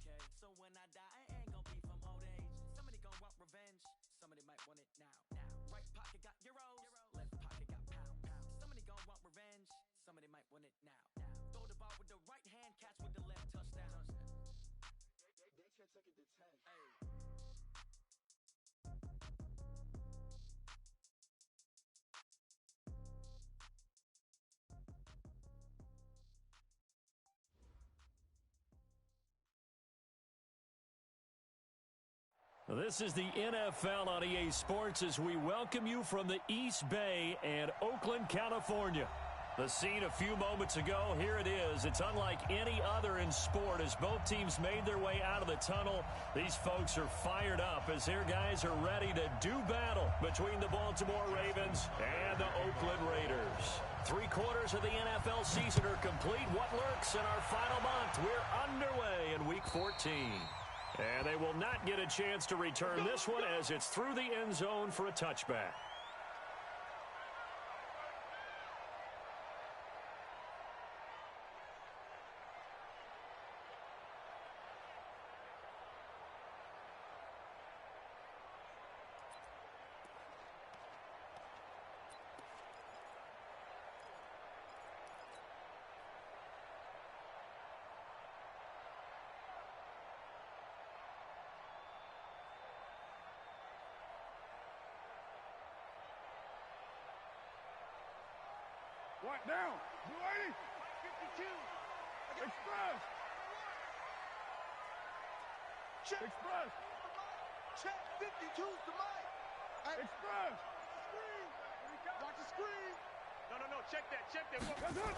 Okay, so when I die, I ain't gonna be from old age. Somebody gonna want revenge, somebody might want it now. Right pocket got euros, left pocket got pounds. Somebody gonna want revenge, somebody might want it now. Throw the ball with the right hand, catch with the left, touchdown. They can't take it to 10. Hey. This is the NFL on EA Sports as we welcome you from the East Bay and Oakland, California. The scene a few moments ago, here it is. It's unlike any other in sport as both teams made their way out of the tunnel. These folks are fired up as their guys are ready to do battle between the Baltimore Ravens and the Oakland Raiders. 3/4 of the NFL season are complete. What lurks in our final month? We're underway in Week 14. And they will not get a chance to return this one as it's through the end zone for a touchback. What down? Blue 80. 52. Express. Check. Express. Check. 52's the mic. Express. Screen. Watch the screen. No. Check that. That's it.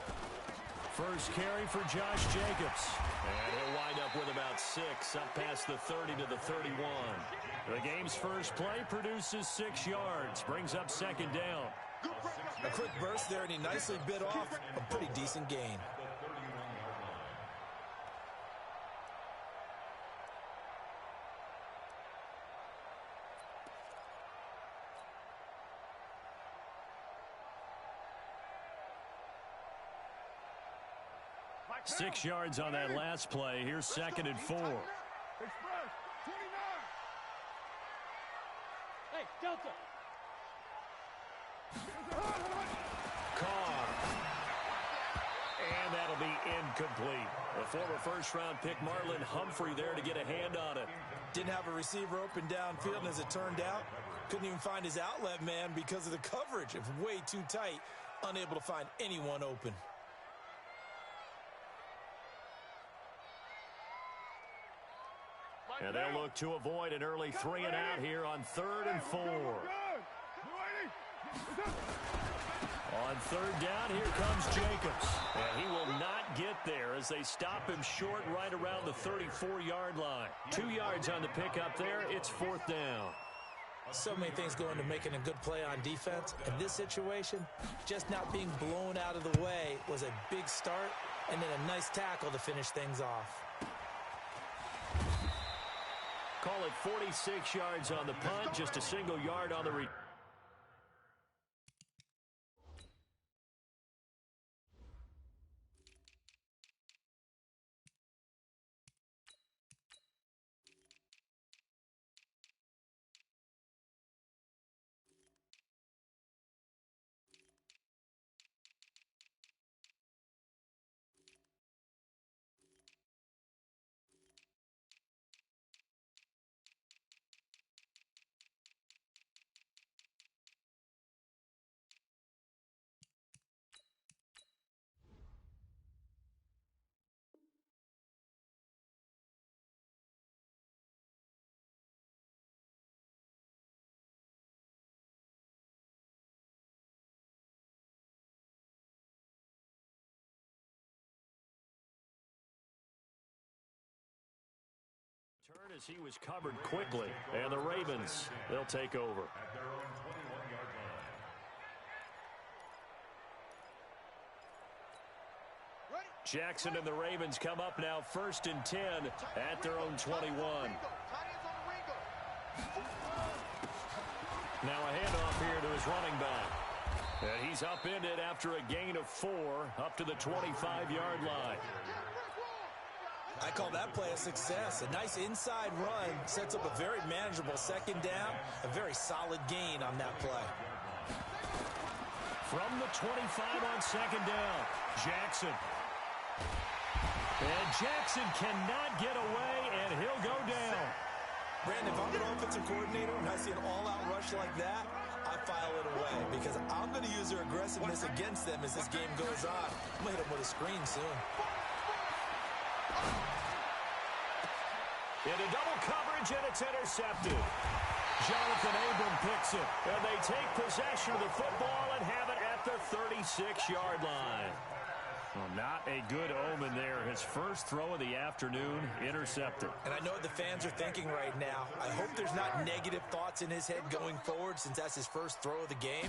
First carry for Josh Jacobs. And he'll wind up with about 6, up past the 30 to the 31. The game's first play produces 6 yards, brings up second down. A quick burst there, and he nicely bit off a pretty decent gain. Six yards on that last play. Here's 2nd and 4. Express. 29. Hey, Delta. Carr. And that'll be incomplete. The former first-round pick Marlon Humphrey there to get a hand on it. Didn't have a receiver open downfield, and as it turned out, couldn't even find his outlet man because of the coverage. It was way too tight, unable to find anyone open. And they'll look to avoid an early 3 and out here on 3rd and 4. On 3rd down, here comes Jacobs. And he will not get there as they stop him short right around the 34-yard line. 2 yards on the pickup there. It's 4th down. So many things go into making a good play on defense. In this situation, just not being blown out of the way was a big start, and then a nice tackle to finish things off. Call it 46 yards on the punt, just a single yard on the return. Turn as he was covered quickly, and the Ravens, they'll take over. Jackson and the Ravens come up now 1st and 10 at their own 21. Now a handoff here to his running back. And he's upended after a gain of 4 up to the 25-yard line. I call that play a success. A nice inside run sets up a very manageable second down, a very solid gain on that play. From the 25 on second down, Jackson. And Jackson cannot get away, and he'll go down. Brandon, if I'm an offensive coordinator and I see an all-out rush like that, I file it away because I'm going to use their aggressiveness against them as this game goes on. I'm going to hit them with a screen soon. Into double coverage, and it's intercepted. Jonathan Abram picks it, and they take possession of the football and have it at the 36-yard line. Well, not a good omen there. His first throw of the afternoon, intercepted. And I know what the fans are thinking right now. I hope there's not negative thoughts in his head going forward since that's his first throw of the game.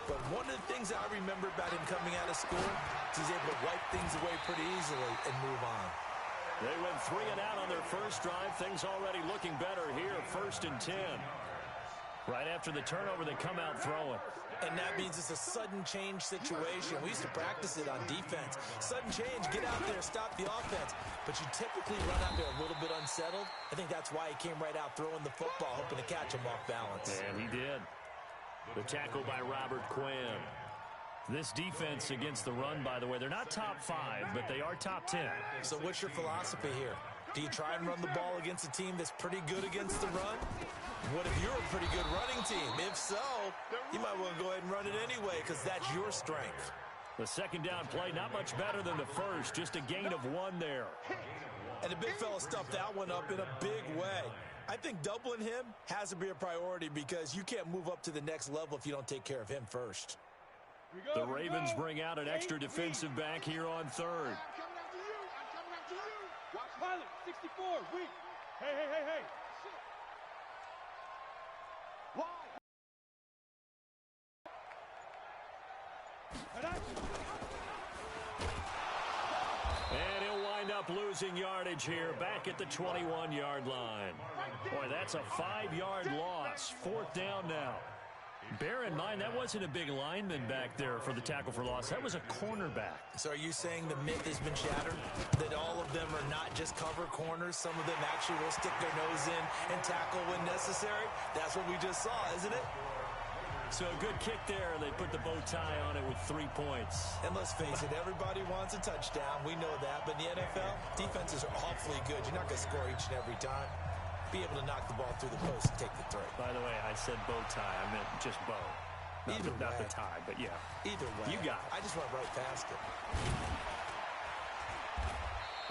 But one of the things I remember about him coming out of school is he's able to wipe things away pretty easily and move on. They went 3 and out on their first drive. Things already looking better here, 1st and 10. Right after the turnover, they come out throwing. And that means it's a sudden change situation. We used to practice it on defense. Sudden change, get out there, stop the offense. But you typically run out there a little bit unsettled. I think that's why he came right out throwing the football, hoping to catch him off balance. And he did. The tackle by Robert Quinn. This defense against the run, by the way, they're not top 5, but they are top 10. So what's your philosophy here? Do you try and run the ball against a team that's pretty good against the run? What if you're a pretty good running team? If so, you might want to go ahead and run it anyway because that's your strength. The second down play, not much better than the first, just a gain of 1 there. And the big fella stuffed that one up in a big way. I think doubling him has to be a priority because you can't move up to the next level if you don't take care of him first. The Ravens bring out an extra defensive back here on 3rd. I'm coming after you. I'm coming after you. Watch pilot, 64, weak. Hey. And he'll wind up losing yardage here, back at the 21-yard line. Boy, that's a 5-yard loss. 4th down now. Bear in mind, that wasn't a big lineman back there for the tackle for loss. That was a cornerback. So are you saying the myth has been shattered? That all of them are not just cover corners? Some of them actually will stick their nose in and tackle when necessary? That's what we just saw, isn't it? So a good kick there. They put the bow tie on it with 3 points. And let's face it, everybody wants a touchdown. We know that. But in the NFL, defenses are awfully good. You're not going to score each and every time. Be able to knock the ball through the post and take the throw. By the way, I said bow tie. I meant just bow. Not the tie, but yeah. Either way. You got it. I just went right past it.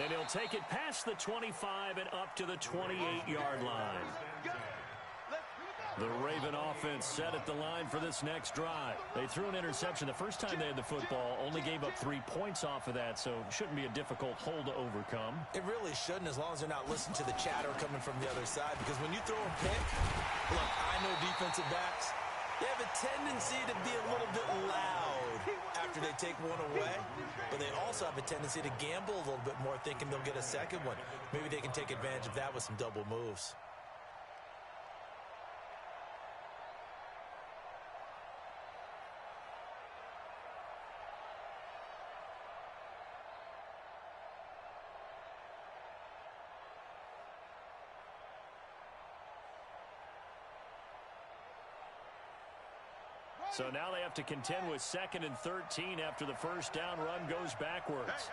And he'll take it past the 25 and up to the 28-yard line. The Raven offense set at the line for this next drive. They threw an interception the first time they had the football, only gave up 3 points off of that, so it shouldn't be a difficult hole to overcome. It really shouldn't, as long as they're not listening to the chatter coming from the other side, because when you throw a pick, look, I know defensive backs, they have a tendency to be a little bit loud after they take one away, but they also have a tendency to gamble a little bit more, thinking they'll get a second one. Maybe they can take advantage of that with some double moves. So now they have to contend with 2nd and 13 after the first down run goes backwards.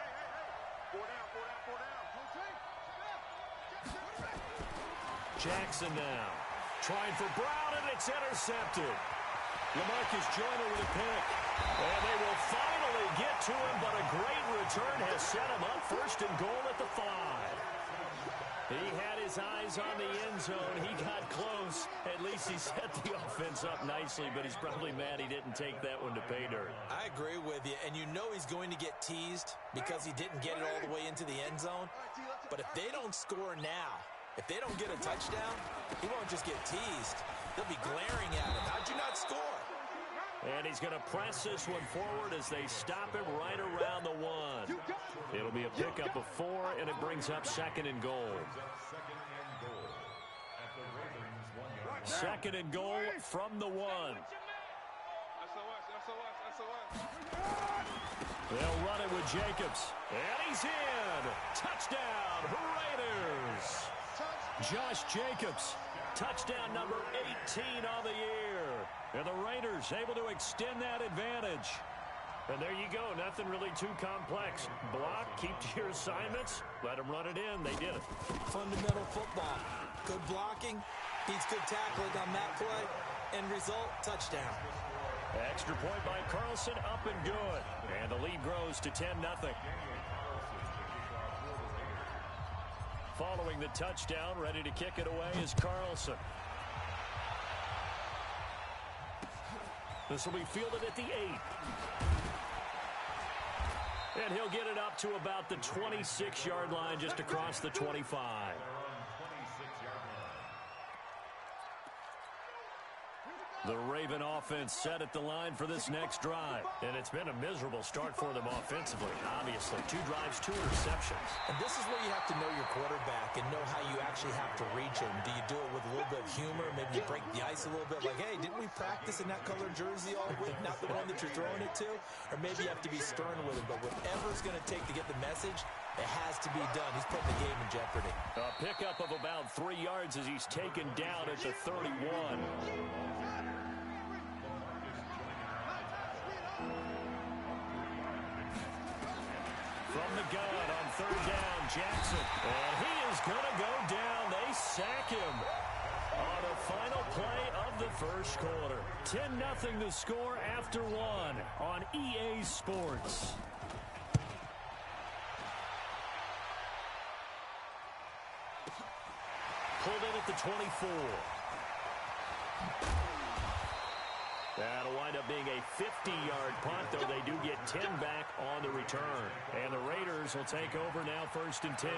Jackson now trying for Brown, and it's intercepted. LaMarcus Joyner with a pick. And they will finally get to him, but a great return has set him up 1st and goal at the 5. He had his eyes on the end zone. He got close. At least he set the offense up nicely, but he's probably mad he didn't take that one to pay dirt. I agree with you, and you know he's going to get teased because he didn't get it all the way into the end zone. But if they don't score now, if they don't get a touchdown, he won't just get teased. They'll be glaring at him. How'd you not score? And he's going to press this one forward as they stop him right around the 1. It'll be a pickup of 4, and it brings up 2nd and goal. 2nd and goal from the 1. They'll run it with Jacobs. And he's in. Touchdown, Raiders. Josh Jacobs, touchdown number 18 on the year. And the Raiders able to extend that advantage. And there you go. Nothing really too complex. Block, keep to your assignments, let them run it in. They did it. Fundamental football. Good blocking, beats good tackling on that play. End result, touchdown. Extra point by Carlson, up and good. And the lead grows to 10-0. Following the touchdown, ready to kick it away is Carlson. This will be fielded at the 8. And he'll get it up to about the 26-yard line, just across the 25. The Raven offense set at the line for this next drive. And it's been a miserable start for them offensively, obviously. 2 drives, 2 interceptions. And this is where you have to know your quarterback and know how you actually have to reach him. Do you do it with a little bit of humor? Maybe you break the ice a little bit, like, hey, didn't we practice in that colored jersey all week, not the one that you're throwing it to? Or maybe you have to be stern with him. But whatever it's going to take to get the message, it has to be done. He's putting the game in jeopardy. A pickup of about 3 yards as he's taken down at the 31. From the gun on 3rd down, Jackson. And he is going to go down. They sack him on the final play of the first quarter. 10-0 to score after 1 on EA Sports. Pulled in at the 24. That'll wind up being a 50-yard punt, though they do get 10 back on the return. And the Raiders will take over now, 1st and 10.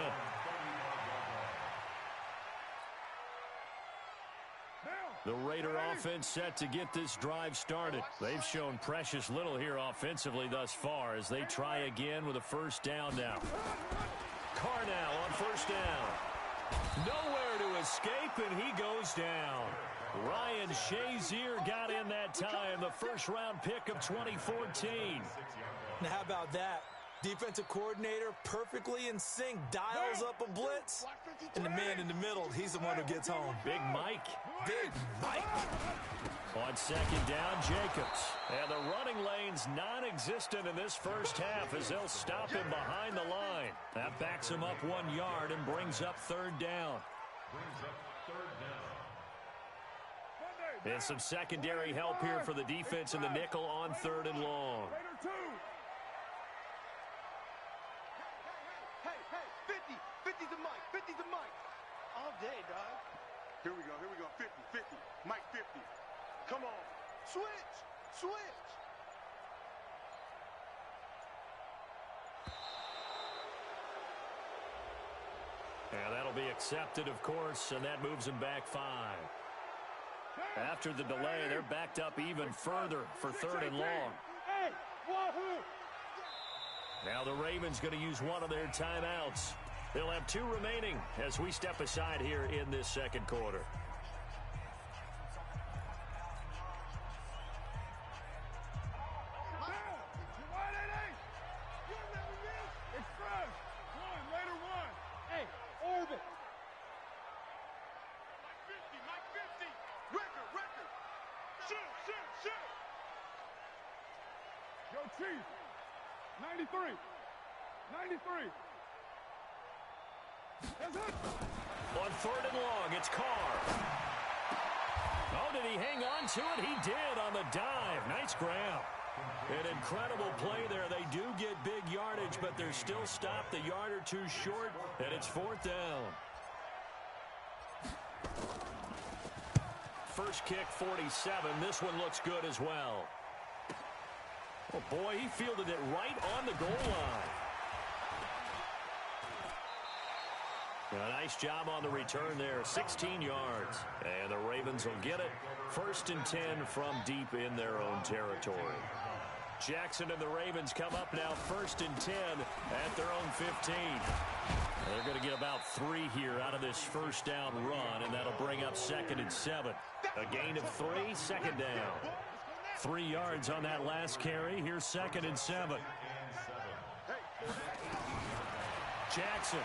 The Raider offense set to get this drive started. They've shown precious little here offensively thus far as they try again with a 1st down now. Carr now on 1st down. Nowhere to escape, and he goes down. Ryan Shazier got in that time, the 1st-round pick of 2014. Now, how about that? Defensive coordinator perfectly in sync, dials up a blitz, and the man in the middle, he's the one who gets home. Big Mike. Big Mike. On 2nd down, Jacobs. And the running lane's non-existent in this first half as they'll stop him behind the line. That backs him up 1 yard and brings up 3rd down. And some secondary help here for the defense in the nickel on 3rd and long. Hey, 50's a Mike, 50's a Mike. All day, dog. Here we go, 50, Mike 50. Come on, switch. And that'll be accepted, of course, and that moves him back 5. After the delay, they're backed up even further for 3rd and long. Now the Ravens going to use one of their timeouts. They'll have 2 remaining as we step aside here in this 2nd quarter. Chief, 93. On 3rd and long, it's Carr. Oh, did he hang on to it? He did on the dive. Nice grab. An incredible play there. They do get big yardage, but they're still stopped a yard or 2 short, and it's 4th down. First kick, 47. This one looks good as well. Oh, boy, he fielded it right on the goal line. A nice job on the return there, 16 yards. And the Ravens will get it. 1st and 10 from deep in their own territory. Jackson and the Ravens come up now 1st and 10 at their own 15. They're going to get about 3 here out of this 1st down run, and that'll bring up 2nd and 7. A gain of 3, 2nd down. 3 yards on that last carry. Here's 2nd and 7. Jackson.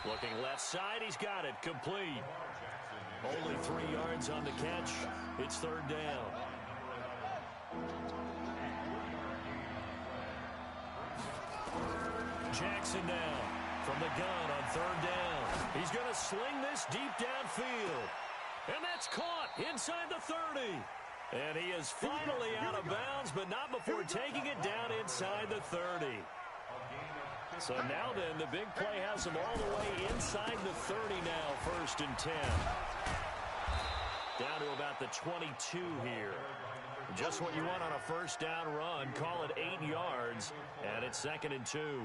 Looking left side, he's got it. Complete. Only 3 yards on the catch. It's third down. Jackson now from the gun on third down. He's going to sling this deep downfield. And that's caught inside the 30. And he is finally out of bounds, but not before taking it down inside the 30. So now then, the big play has him all the way inside the 30 now, 1st and 10. Down to about the 22 here. Just what you want on a first down run. Call it 8 yards, and it's 2nd and 2.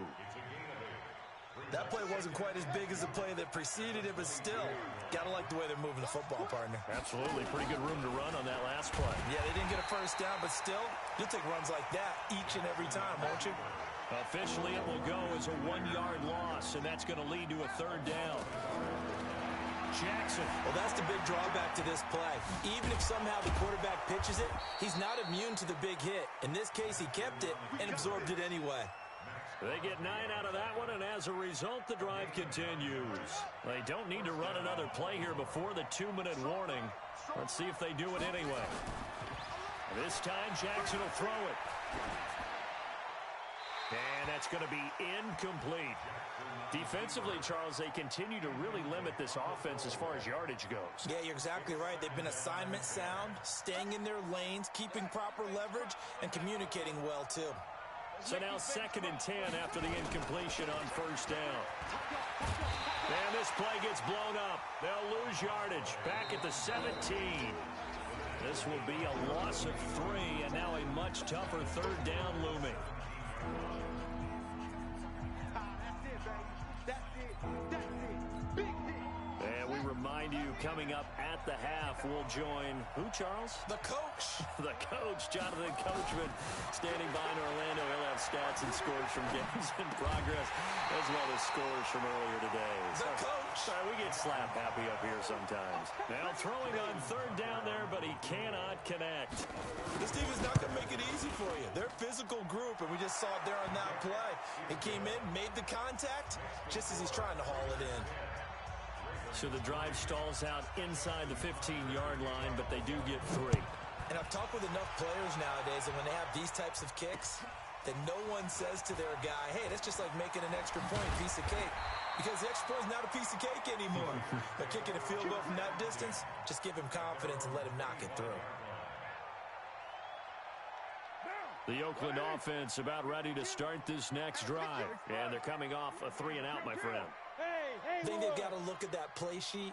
That play wasn't quite as big as the play that preceded it, but still, gotta like the way they're moving the football, partner. Absolutely. Pretty good room to run on that last play. Yeah, they didn't get a first down, but still, you'll take runs like that each and every time, won't you? Officially, it will go as a 1-yard loss, and that's going to lead to a third down. Jackson. Well, that's the big drawback to this play. Even if somehow the quarterback pitches it, he's not immune to the big hit. In this case, he kept it and absorbed it anyway. They get 9 out of that one, and as a result, the drive continues. They don't need to run another play here before the 2-minute warning. Let's see if they do it anyway. This time, Jackson will throw it. And that's going to be incomplete. Defensively, Charles, they continue to really limit this offense as far as yardage goes. Yeah, you're exactly right. They've been assignment sound, staying in their lanes, keeping proper leverage, and communicating well, too. So now 2nd and 10 after the incompletion on first down. And this play gets blown up. They'll lose yardage back at the 17. This will be a loss of 3, and now a much tougher third down looming. And we remind you, coming up at the half, we'll join who, Charles? The coach. The coach, Jonathan Coachman, standing by in Orlando. He'll have stats and scores from games in progress, as well as scores from earlier today. The coach. Sorry, we get slap happy up here sometimes. Now throwing on third down there, but he cannot connect. This team is not going to make it easy for you. They're a physical group, and we just saw it there on that play. He came in, made the contact, just as he's trying to haul it in. So the drive stalls out inside the 15-yard line, but they do get 3. And I've talked with enough players nowadays, and when they have these types of kicks, that no one says to their guy, hey, that's just like making an extra point, piece of cake. Because the extra point is not a piece of cake anymore. But kicking a field goal from that distance, just give him confidence and let him knock it through. The Oakland offense about ready to start this next drive. And they're coming off a 3-and-out, my friend. I think they've got to look at that play sheet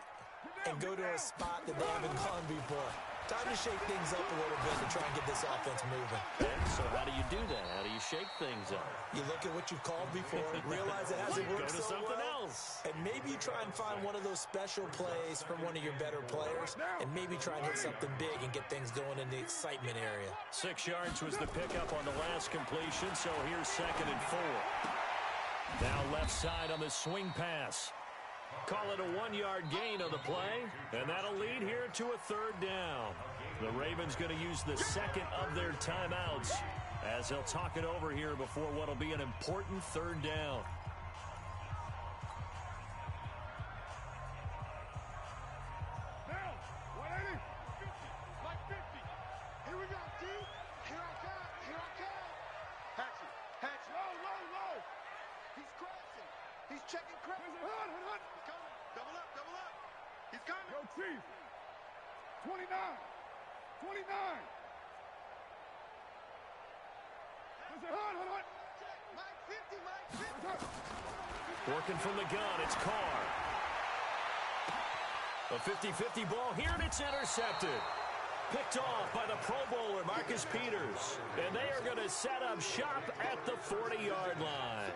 and go to a spot that they haven't gone before. Time to shake things up a little bit to try and get this offense moving. And so how do you do that? How do you shake things up? You look at what you've called before, realize it hasn't worked Go to so something well, else. and maybe you try and find one of those special plays from one of your better players, and maybe try and hit something big and get things going in the excitement area. 6 yards was the pickup on the last completion, so here's 2nd and 4. Now left side on the swing pass. Call it a 1-yard gain on the play, and that'll lead here to a third down. The Ravens going to use the second of their timeouts as they'll talk it over here before what'll be an important third down. Now, 180, 50, like 50. Here we go, T. Here I come, here I come. Hatchet, hatchet, low, low, low. He's crashing. He's checking crash. He's coming. Double up, double up. He's coming. Yo, Chief. 29. 29. Mike 50, Mike 50. Working from the gun, it's Carr. A 50-50 ball here, and it's intercepted. Picked off by the Pro Bowler, Marcus Peters. And they are going to set up shop at the 40-yard line.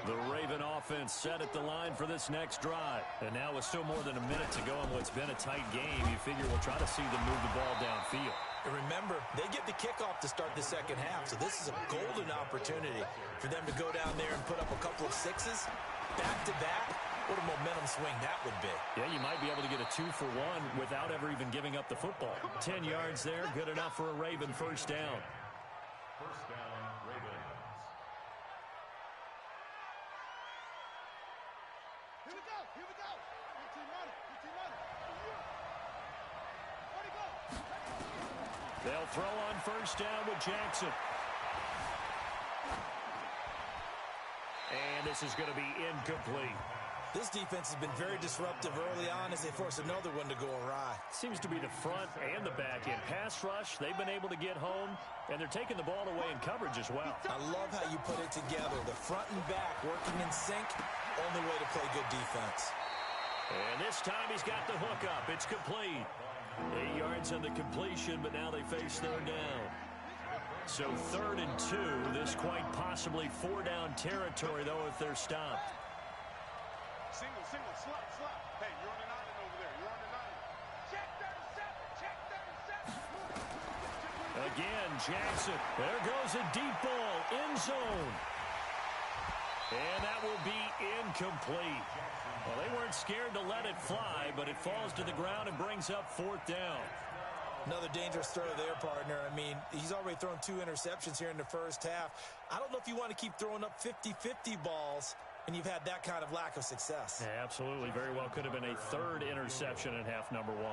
The Raven offense set at the line for this next drive. And now with still more than a minute to go in what's been a tight game, you figure we'll try to see them move the ball downfield. And remember, they get the kickoff to start the second half, so this is a golden opportunity for them to go down there and put up a couple of sixes back-to-back What a momentum swing that would be. Yeah, you might be able to get a 2-for-1 without ever even giving up the football. 10 yards there, good enough for a Raven first down. First down, Ravens. Here we go. Here we go. 15 running. 15 running. Where'd he go? They'll throw on first down with Jackson. And this is going to be incomplete. This defense has been very disruptive early on as they force another one to go awry. Seems to be the front and the back end. Pass rush, they've been able to get home, and they're taking the ball away in coverage as well. I love how you put it together. The front and back working in sync, only way to play good defense. And this time he's got the hook up. It's complete. 8 yards on the completion, but now they face third down. So 3rd and 2. This quite possibly 4-down territory, though, if they're stopped. Single, slap. Hey, you're on an island over there. You're on an island. Check 37. Again, Jackson. There goes a deep ball. End zone. And that will be incomplete. Well, they weren't scared to let it fly, but it falls to the ground and brings up 4th down. Another dangerous throw there, partner. I mean, he's already thrown 2 interceptions here in the first half. I don't know if you want to keep throwing up 50-50 balls, and you've had that kind of lack of success. Yeah, absolutely. Very well could have been a 3rd interception in half number 1.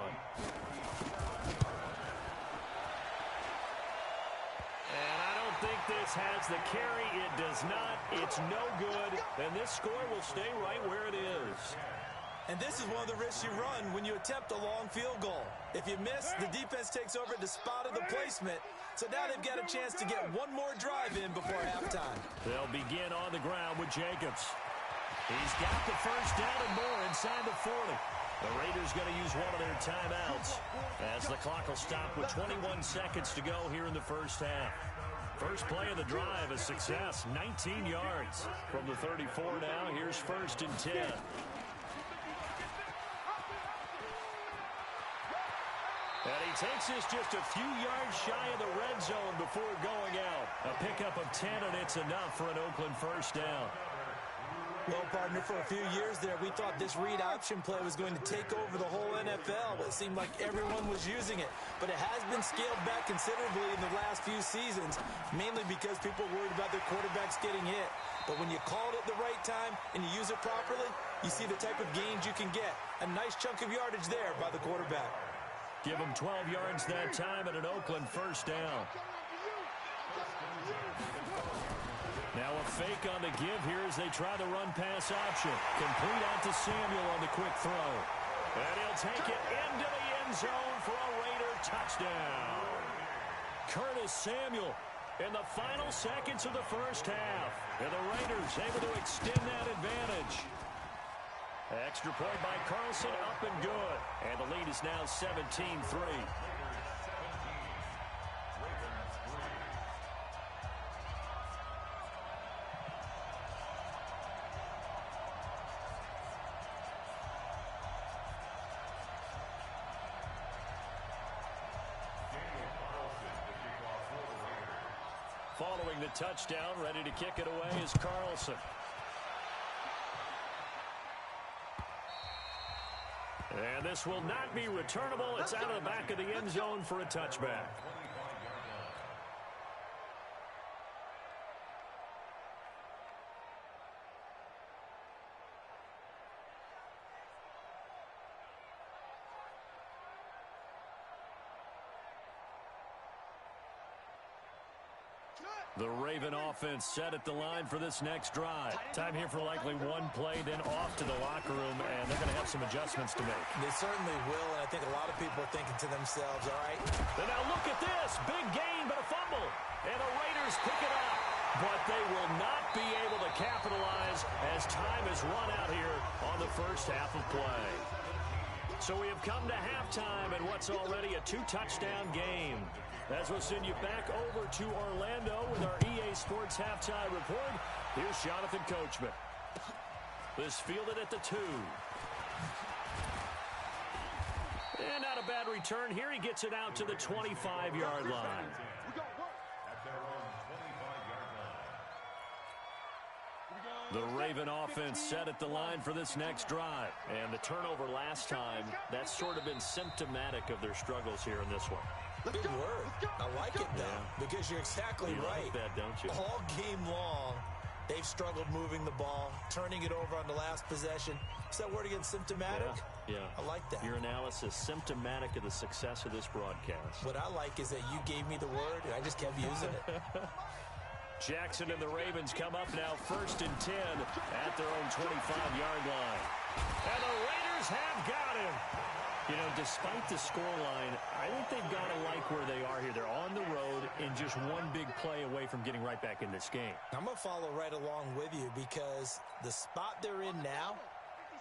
And I don't think this has the carry. It does not. It's no good. And this score will stay right where it is. And this is one of the risks you run when you attempt a long field goal. If you miss, the defense takes over the spot of the placement. So now they've got a chance to get one more drive in before halftime. They'll begin on the ground with Jacobs. He's got the first down and more inside the 40. The Raiders going to use one of their timeouts as the clock will stop with 21 seconds to go here in the first half. First play of the drive, a success, 19 yards. From the 34 now, here's 1st and 10. And he takes this just a few yards shy of the red zone before going out. A pickup of 10, and it's enough for an Oakland first down. Well, partner, for a few years there, we thought this read option play was going to take over the whole NFL. It seemed like everyone was using it. But it has been scaled back considerably in the last few seasons, mainly because people are worried about their quarterbacks getting hit. But when you call it at the right time and you use it properly, you see the type of gains you can get. A nice chunk of yardage there by the quarterback. Give him 12 yards that time at an Oakland first down. Now a fake on the give here as they try the run-pass option. Complete out to Samuel on the quick throw. And he'll take it into the end zone for a Raider touchdown. Curtis Samuel in the final seconds of the first half. And the Raiders able to extend that advantage. Extra point by Carlson, up and good. And the lead is now 17-3. Following the touchdown, ready to kick it away is Carlson. And this will not be returnable. It's out of the back of the end zone for a touchback. The Raven offense set at the line for this next drive. Time here for likely one play, then off to the locker room, and they're going to have some adjustments to make. They certainly will, and I think a lot of people are thinking to themselves, all right. And now look at this. Big gain, but a fumble. And the Raiders pick it up. But they will not be able to capitalize as time has run out here on the first half of play. So we have come to halftime in what's already a 2-touchdown game. As we'll send you back over to Orlando with our EA Sports Halftime Report, here's Jonathan Coachman. This fielded at the 2. And not a bad return here. He gets it out to the 25-yard line. At their own 25-yard line. Here we go. The Raven offense set at the line for this next drive. And the turnover last time, that's sort of been symptomatic of their struggles here in this one. Big word. I like it, though, because you're exactly right. You like that, don't you? All game long, they've struggled moving the ball, turning it over on the last possession. Is that word again, symptomatic? Yeah. I like that. Your analysis, symptomatic of the success of this broadcast. What I like is that you gave me the word, and I just kept using it. Jackson and the Ravens come up now 1st and 10 at their own 25-yard line. And the Raiders have got him. You know, despite the scoreline, I think they've got to like where they are here. They're on the road and just one big play away from getting right back in this game. I'm going to follow right along with you because the spot they're in now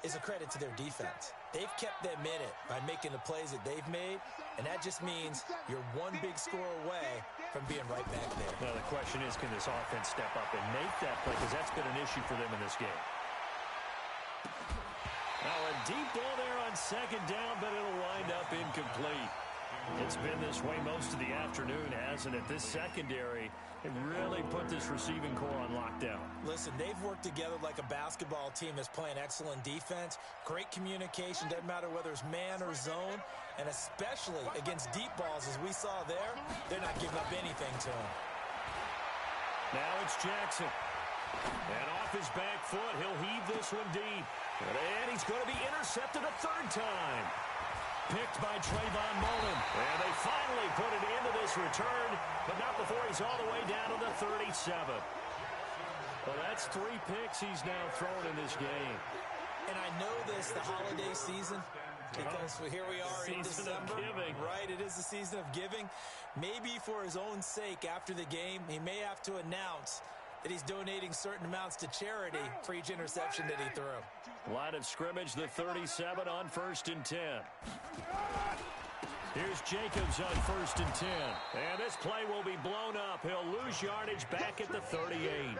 is a credit to their defense. They've kept them in it by making the plays that they've made, and that just means you're one big score away from being right back there. Now, the question is, can this offense step up and make that play? Because that's been an issue for them in this game. Now, a deep ball there on 2nd down, but it'll wind up incomplete. It's been this way most of the afternoon, hasn't it? This secondary, it really put this receiving core on lockdown. Listen, they've worked together like a basketball team that's playing excellent defense. Great communication, doesn't matter whether it's man or zone. And especially against deep balls, as we saw there, they're not giving up anything to them. Now it's Jackson. And off his back foot, he'll heave this one deep. And he's going to be intercepted a 3rd time. Picked by Trayvon Mullen. And they finally put it into this return, but not before he's all the way down to the 37. Well, that's 3 picks he's now thrown in this game. And I know this, the holiday season, because here we are in December. Right, it is the season of giving. Maybe for his own sake, after the game, he may have to announce that he's donating certain amounts to charity for each interception that he threw. Line of scrimmage, the 37 on 1st and 10. Here's Jacobs on 1st and 10. And this play will be blown up. He'll lose yardage back at the 38.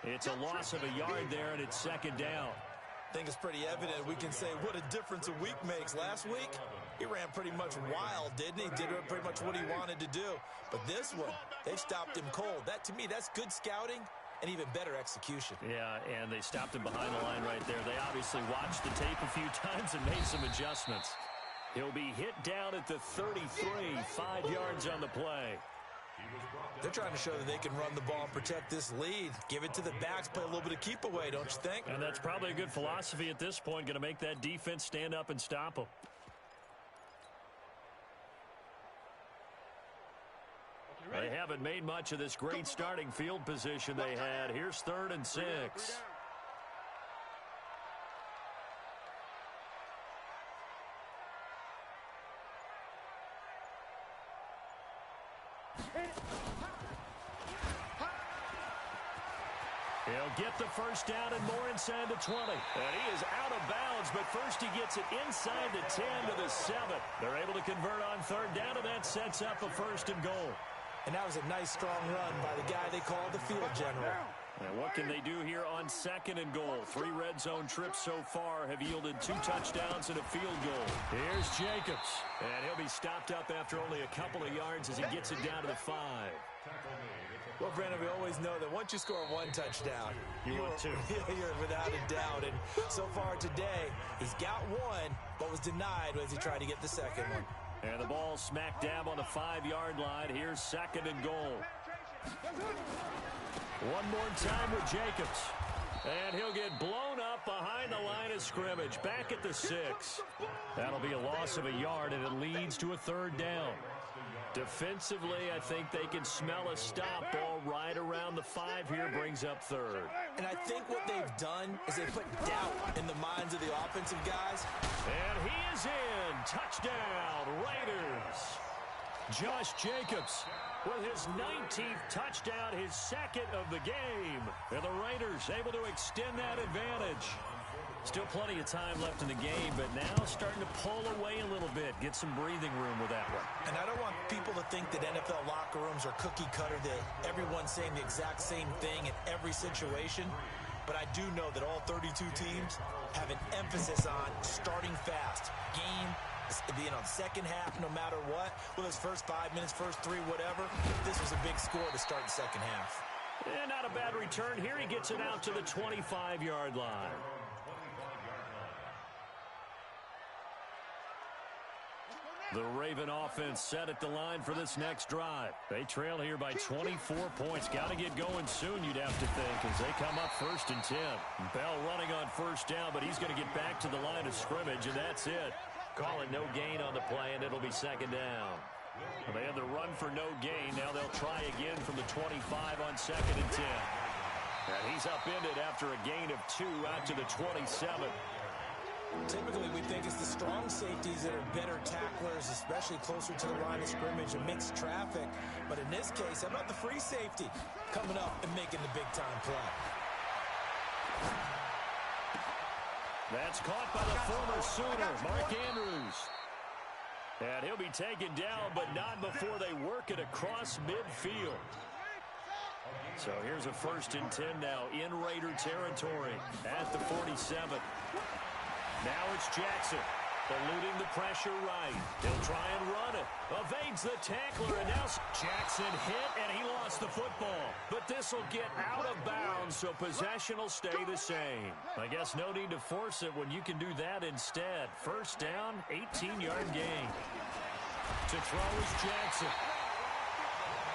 It's a loss of a yard there, and it's 2nd down. I think it's pretty evident. We can say what a difference a week makes. Last week, he ran pretty much wild, didn't he? Did pretty much what he wanted to do. But this one, they've stopped him cold. That, to me, that's good scouting and even better execution. Yeah, and they stopped him behind the line right there. They obviously watched the tape a few times and made some adjustments. He'll be hit down at the 33, 5 yards on the play. They're trying to show that they can run the ball and protect this lead. Give it to the backs, play a little bit of keep away, don't you think? And that's probably a good philosophy at this point, going to make that defense stand up and stop them. They haven't made much of this great starting field position they had. Here's 3rd and 6. He'll get the 1st down and more inside the 20. And he is out of bounds, but first he gets it inside the 10 to the 7. They're able to convert on 3rd down, and that sets up a 1st and goal. And that was a nice, strong run by the guy they call the field general. And what can they do here on 2nd and goal? 3 red zone trips so far have yielded 2 touchdowns and a field goal. Here's Jacobs. And he'll be stopped up after only a couple of yards as he gets it down to the 5. Well, Brandon, we always know that once you score 1 touchdown, you want 2. You're without a doubt. And so far today, he's got 1, but was denied as he tried to get the 2nd one. And the ball smack dab on the 5-yard line. Here's 2nd and goal. One more time with Jacobs. And he'll get blown up behind the line of scrimmage. Back at the 6. That'll be a loss of a yard, and it leads to a 3rd down. Defensively, I think they can smell a stop. Ball right around the 5 here, brings up 3rd. And I think what they've done is they put doubt in the minds of the offensive guys. And he is in. Touchdown, Raiders. Josh Jacobs with his 19th touchdown, his 2nd of the game. And the Raiders able to extend that advantage. Still plenty of time left in the game, but now starting to pull away a little bit, get some breathing room with that one. And I don't want people to think that NFL locker rooms are cookie cutter, that everyone's saying the exact same thing in every situation. But I do know that all 32 teams have an emphasis on starting fast. Game, being on 2nd half no matter what. Well, those first 5 minutes, first 3, whatever. This was a big score to start the 2nd half. And not a bad return here. He gets it out to the 25-yard line. The Raven offense set at the line for this next drive. They trail here by 24 points. Got to get going soon, you'd have to think, as they come up 1st and 10. Bell running on 1st down, but he's going to get back to the line of scrimmage, and that's it. Call it no gain on the play, and it'll be 2nd down. Well, they had the run for no gain. Now they'll try again from the 25 on 2nd and 10. And he's upended after a gain of 2 out to the 27. Typically, we think it's the strong safeties that are better tacklers, especially closer to the line of scrimmage amidst traffic. But in this case, how about the free safety coming up and making the big-time play? That's caught by the former Sooner, Mark Andrews. And he'll be taken down, but not before they work it across midfield. So here's a 1st and 10 now in Raider territory at the 47. Now it's Jackson, eluding the pressure right. He'll try and run it. Evades the tackler, and now Jackson hit, and he lost the football. But this will get out of bounds, so possession will stay the same. I guess no need to force it when you can do that instead. 1st down, 18-yard gain. To throw is Jackson.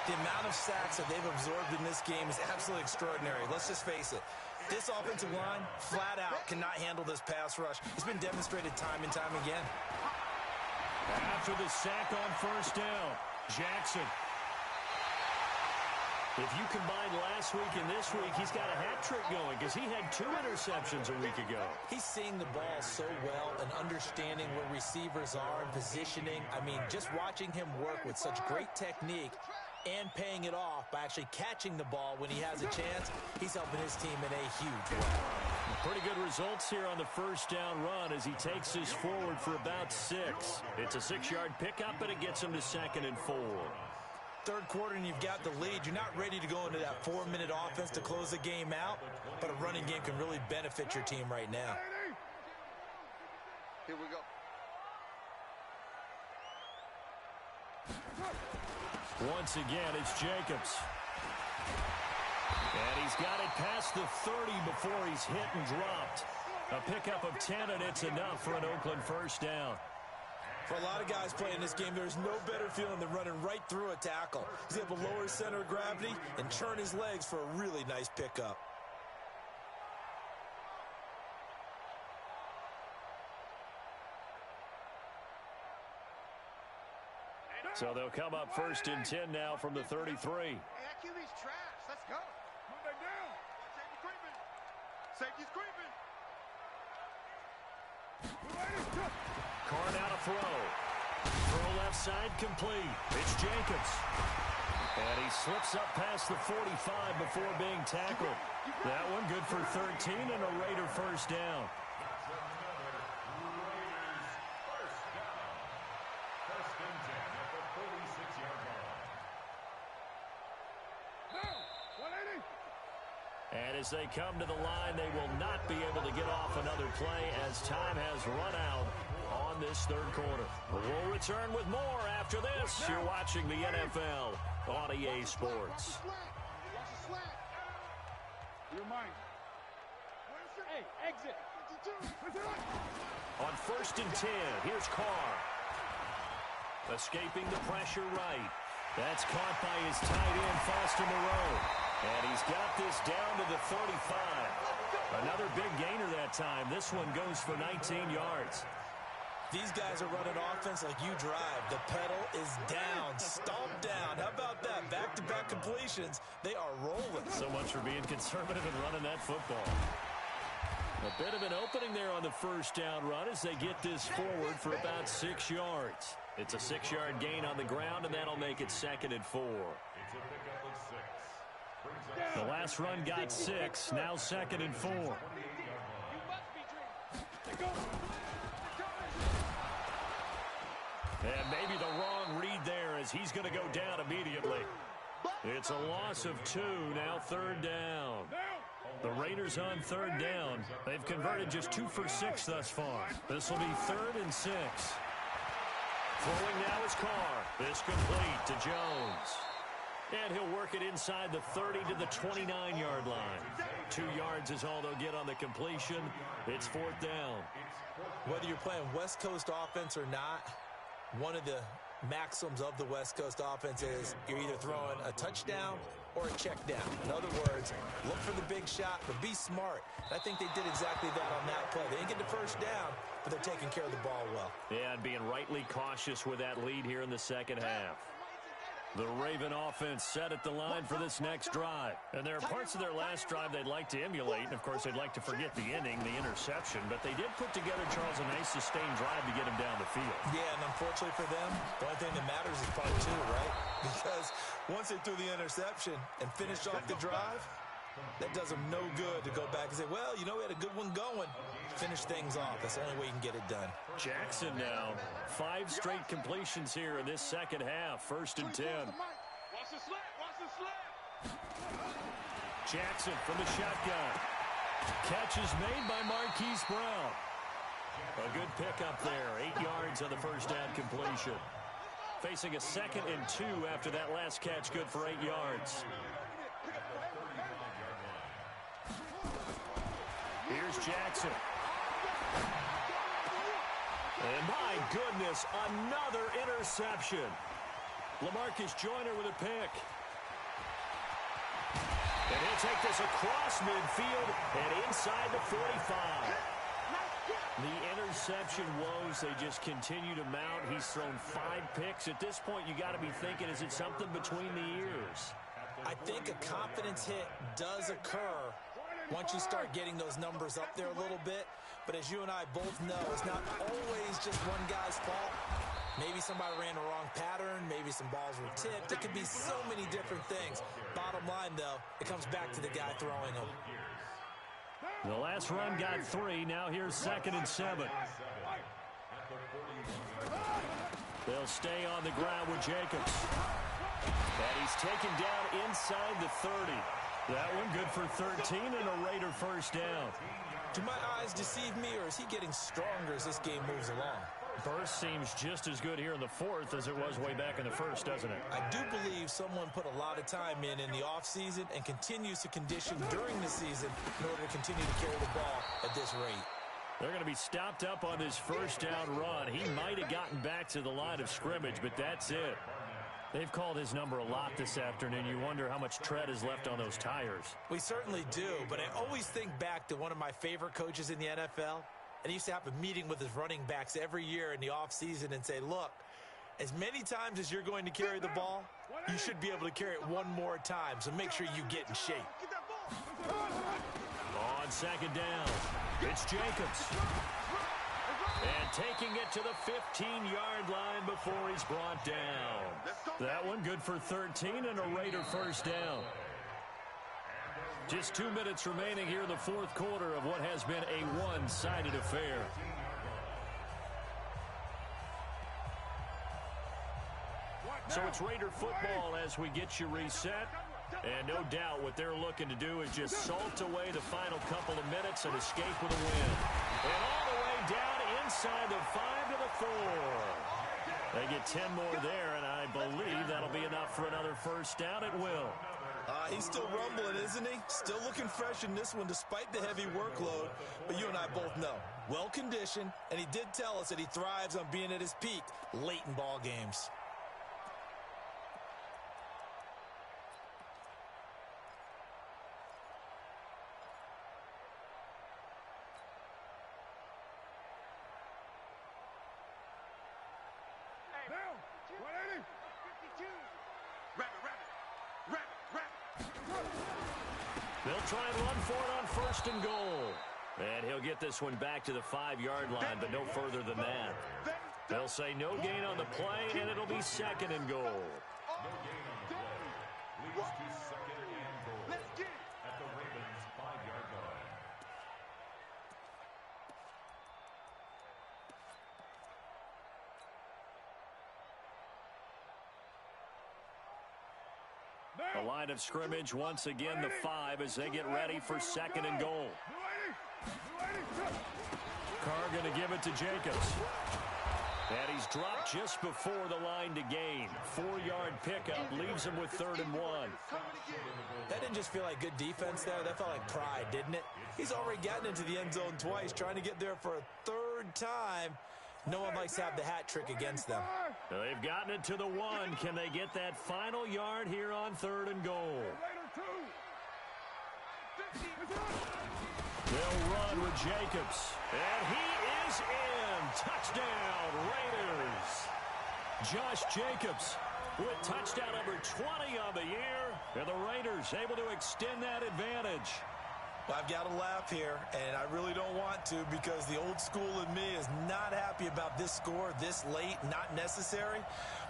The amount of sacks that they've absorbed in this game is absolutely extraordinary. Let's just face it. This offensive line, flat out, cannot handle this pass rush. It's been demonstrated time and time again. After the sack on 1st down, Jackson. If you combine last week and this week, he's got a hat trick going because he had 2 interceptions a week ago. He's seeing the ball so well and understanding where receivers are and positioning. I mean, just watching him work with such great technique and paying it off by actually catching the ball when he has a chance, he's helping his team in a huge way. Pretty good results here on the 1st down run as he takes this forward for about 6. It's a 6-yard pickup, and it gets him to 2nd and 4. 3rd quarter and you've got the lead. You're not ready to go into that 4-minute offense to close the game out, but a running game can really benefit your team right now. Here we go. Once again, it's Jacobs. And he's got it past the 30 before he's hit and dropped. A pickup of 10, and it's enough for an Oakland 1st down. For a lot of guys playing this game, there's no better feeling than running right through a tackle. He's able to lower his center of gravity and turn his legs for a really nice pickup. So they'll come up 1st and 10 now from the 33. Hey, that QB's trash. Let's go. Move that down. Safety's creeping. Safety's creeping. Carr now to throw. Throw left side complete. It's Jacobs. And he slips up past the 45 before being tackled. That one good for 13 and a Raider 1st down. And as they come to the line, they will not be able to get off another play as time has run out on this 3rd quarter. We'll return with more after this. You're watching the NFL on EA Sports. Hey, exit. On 1st and 10, here's Carr. Escaping the pressure right. That's caught by his tight end, Foster Moreau. And he's got this down to the 35. Another big gainer that time. This one goes for 19 yards. These guys are running offense like you drive. The pedal is down, stomped down. How about that? Back-to-back completions. They are rolling. So much for being conservative and running that football. A bit of an opening there on the 1st down run as they get this forward for about 6 yards. It's a 6-yard gain on the ground, and that'll make it 2nd and 4. The last run got 6, now 2nd and 4. And maybe the wrong read there as he's going to go down immediately. It's a loss of 2, now 3rd down. The Raiders on 3rd down. They've converted just 2 for 6 thus far. This will be 3rd and 6. Throwing now is Carr. This complete to Jones. And he'll work it inside the 30 to the 29-yard line. 2 yards is all they'll get on the completion. It's 4th down. Whether you're playing West Coast offense or not, one of the maxims of the West Coast offense is you're either throwing a touchdown or a check down. In other words, look for the big shot, but be smart. And I think they did exactly that on that play. They didn't get the first down, but they're taking care of the ball well. Yeah, and being rightly cautious with that lead here in the second half. The Raven offense set at the line for this next drive. And there are parts of their last drive they'd like to emulate. And, of course, they'd like to forget the ending, the interception. But they did put together, Charles, a nice sustained drive to get him down the field. Yeah, and unfortunately for them, the only thing that matters is part 2, right? Because once they threw the interception and finished off the drive, that does them no good to go back and say, well, you know, we had a good one going. Finish things off. That's the only way you can get it done. Jackson now. 5 straight completions here in this second half. 1st and 10. Watch the slant. Watch the slant. Jackson from the shotgun. Catch is made by Marquise Brown. A good pickup there. 8 yards on the first down completion. Facing a 2nd and 2 after that last catch. Good for 8 yards. Here's Jackson. And my goodness, another interception. LaMarcus Joyner with a pick. And he'll take this across midfield and inside the 45. The interception woes, they just continue to mount. He's thrown 5 picks. At this point, you got to be thinking, is it something between the ears? I think a confidence hit does occur once you start getting those numbers up there a little bit. But as you and I both know, it's not always just one guy's fault. Maybe somebody ran the wrong pattern. Maybe some balls were tipped. It could be so many different things. Bottom line, though, it comes back to the guy throwing them. The last run got 3. Now here's 2nd and 7. They'll stay on the ground with Jacobs. And he's taken down inside the 30. That one good for 13 and a Raider first down. Do my eyes deceive me, or is he getting stronger as this game moves along? Burst seems just as good here in the 4th as it was way back in the 1st, doesn't it? I do believe someone put a lot of time in the offseason and continues to condition during the season in order to continue to carry the ball at this rate. They're going to be stopped up on this first down run. He might have gotten back to the line of scrimmage, but that's it. They've called his number a lot this afternoon. You wonder how much tread is left on those tires. We certainly do, but I always think back to one of my favorite coaches in the NFL. And he used to have a meeting with his running backs every year in the offseason and say, look, as many times as you're going to carry the ball, you should be able to carry it one more time, so make sure you get in shape. On 2nd down, it's Jacobs. And taking it to the 15-yard line before he's brought down. That one good for 13 and a Raider first down. Just 2 minutes remaining here in the 4th quarter of what has been a one-sided affair. So it's Raider football as we get you reset. And no doubt what they're looking to do is just salt away the final couple of minutes and escape with a win. And all the way down inside the 5 to the 4. They get 10 more there, and I believe that'll be enough for another first down. It will. He's still rumbling, isn't he? Still looking fresh in this one despite the heavy workload. But you and I both know, well-conditioned, and he did tell us that he thrives on being at his peak late in ball games. They'll try and run for it on 1st and goal. And he'll get this one back to the 5-yard line, but no further than that. They'll say no gain on the play, and it'll be 2nd and goal. No gain on the play. Leads to 2nd and goal at the Ravens' 5-yard line. The line of scrimmage once again the 5 as they get ready for 2nd and goal. Carr going to give it to Jacobs. And he's dropped just before the line to gain. 4-yard pickup leaves him with 3rd and 1. That didn't just feel like good defense there. That felt like pride, didn't it? He's already gotten into the end zone twice, trying to get there for a 3rd time. No one likes to have the hat trick against them. They've gotten it to the 1. Can they get that final yard here on 3rd and goal? They'll run with Jacobs. And he is in. Touchdown, Raiders. Josh Jacobs with touchdown number 20 on the year. And the Raiders able to extend that advantage. Well, I've got to laugh here, and I really don't want to because the old school in me is not happy about this score this late, not necessary.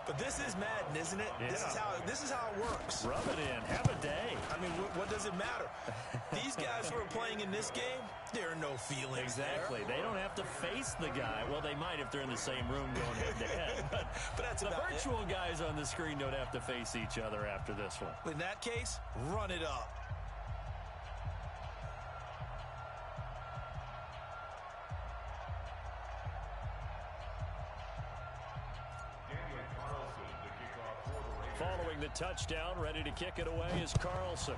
But this is Madden, isn't it? Yeah. This is how it works. Rub it in. Have a day. I mean, what does it matter? These guys who are playing in this game, there are no feelings Exactly. there. They don't have to face the guy. Well, they might if they're in the same room going head-to-head. But that's the about virtual guys on the screen don't have to face each other after this one. In that case, run it up. Following the touchdown, ready to kick it away is Carlson.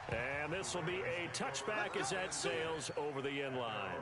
And this will be a touchback as that sails over the end line.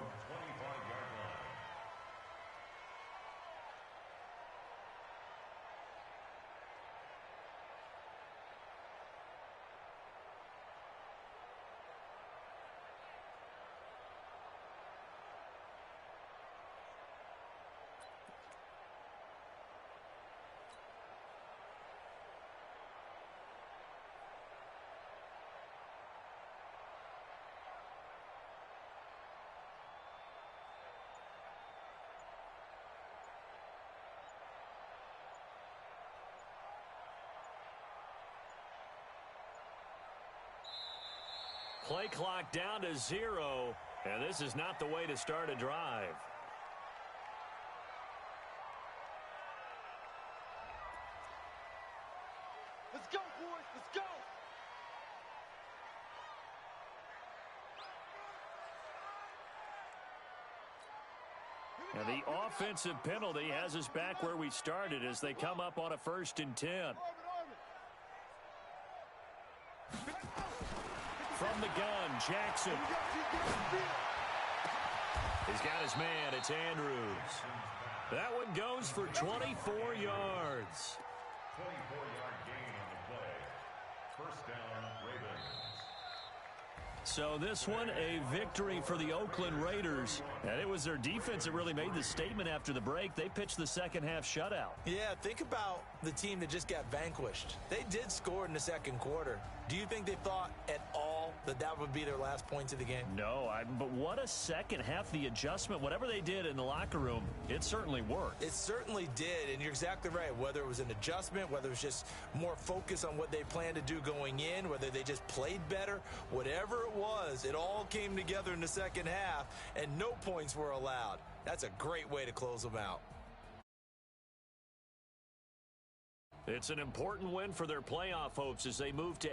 Play clock down to 0, and this is not the way to start a drive. Let's go, boys. Let's go. And the offensive penalty has us back where we started as they come up on a 1st and 10. From the gun, Jackson. He's got his man. It's Andrews. That one goes for 24 yards. 24-yard gain on the play. First down, Ravens. So this one, a victory for the Oakland Raiders. And it was their defense that really made the statement after the break. They pitched the second-half shutout. Yeah, think about the team that just got vanquished. They did score in the second quarter. Do you think they thought at all that that would be their last points of the game? No, but what a second half. The adjustment, whatever they did in the locker room, it certainly worked. It certainly did, and you're exactly right. Whether it was an adjustment, whether it was just more focus on what they planned to do going in, whether they just played better, whatever it was, it all came together in the second half, and no points were allowed. That's a great way to close them out. It's an important win for their playoff hopes as they move to...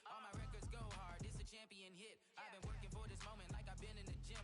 All my records go hard, this a champion hit. I've been working for this moment like I've been in the gym.